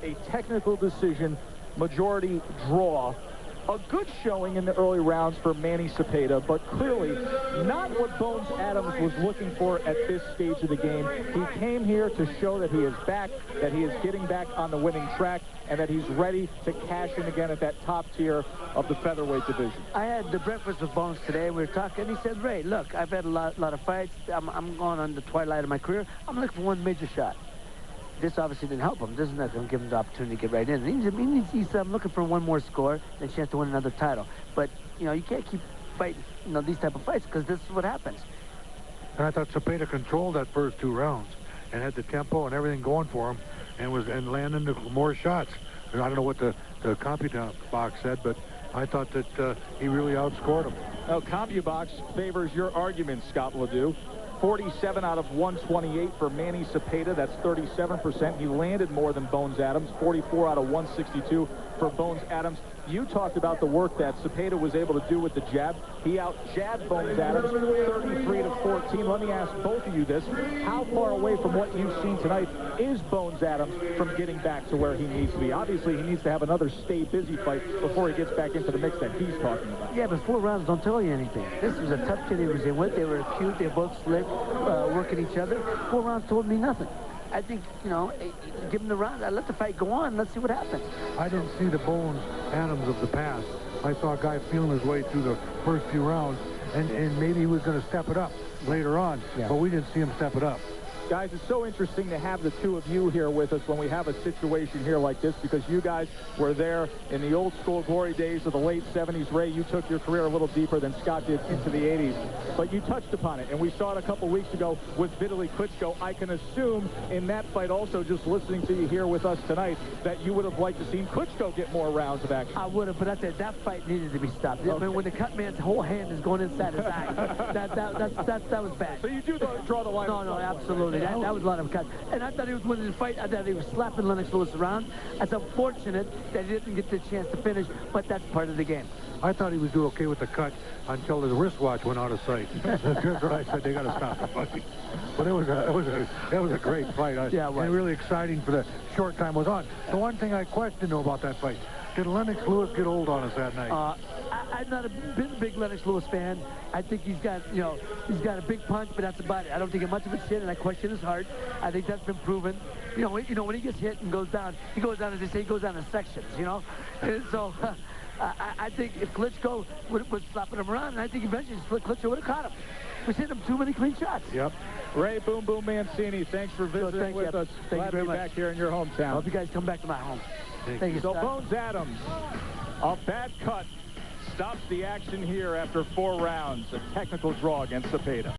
A technical decision, majority draw. A good showing in the early rounds for Manny Sepeda, but clearly not what Bones Adams was looking for at this stage of the game. He came here to show that he is back, that he is getting back on the winning track, and that he's ready to cash in again at that top tier of the featherweight division. I had the breakfast with Bones today, and we were talking, and he said, Ray, look, I've had a lot of fights. I'm going on the twilight of my career. I'm looking for one major shot. This obviously didn't help him. This is not going to give him the opportunity to get right in. He said, I'm looking for one more score, then chance to win another title. But, you know, you can't keep fighting, you know, these type of fights, because this is what happens. And I thought Sepeda controlled that first 2 rounds and had the tempo and everything going for him and landing more shots. And I don't know what the CompuBox box said, but I thought that he really outscored him. Now, CompuBox favors your argument, Scott Ledoux. 47 out of 128 for Manny Sepeda. That's 37%. He landed more than Bones Adams. 44 out of 162 for Bones Adams. You talked about the work that Sepeda was able to do with the jab. He out-jabbed Bones Adams 33 to 14. Let me ask both of you this. How far away from what you've seen tonight is Bones Adams from getting back to where he needs to be? Obviously, he needs to have another stay-busy fight before he gets back into the mix that he's talking about. Yeah, but 4 rounds don't tell you anything. This was a tough kid he was in with. They were cute. They were both slick, working each other. 4 rounds told me nothing. I think, you know, give him the round. Let the fight go on. Let's see what happens. I didn't see the Bones Adams of the past. I saw a guy feeling his way through the first few rounds, and maybe he was going to step it up later on, but we didn't see him step it up. Guys, it's so interesting to have the two of you here with us when we have a situation here like this, because you guys were there in the old school glory days of the late 70s. Ray, you took your career a little deeper than Scott did into the 80s, but you touched upon it, and we saw it a couple weeks ago with Vitaly Klitschko. I can assume in that fight also, just listening to you here with us tonight, that you would have liked to see Klitschko get more rounds of action. I would have, but I said that fight needed to be stopped. Okay. I mean, when the cut man's whole hand is going inside his eye, that was bad. So you do draw the line? No, absolutely. That was a lot of cuts. And I thought he was winning the fight. I thought he was slapping Lennox Lewis around. It's unfortunate that he didn't get the chance to finish, but that's part of the game. I thought he was doing okay with the cut until his wristwatch went out of sight. That's what I said. They got to stop the fight. But it was a great fight. And really exciting for the short time it was on. The one thing I questioned though about that fight, did Lennox Lewis get old on us that night? I'm not a big Lennox Lewis fan. I think he's got a big punch, but that's about it. I don't think much of it's hit, and I question his heart. I think that's been proven. You know, when he gets hit and goes down, as they say, he goes down in sections, you know? And so I think if Klitschko was slapping him around, and I think eventually Klitschko would have caught him. We're hitting him too many clean shots. Yep. Ray Boom Boom Mancini, thanks for visiting with us. Glad to be back here in your hometown. I hope you guys come back to my home. Thank you. So Bones Adams, a bad cut, stops the action here after 4 rounds. A technical draw against Sepeda.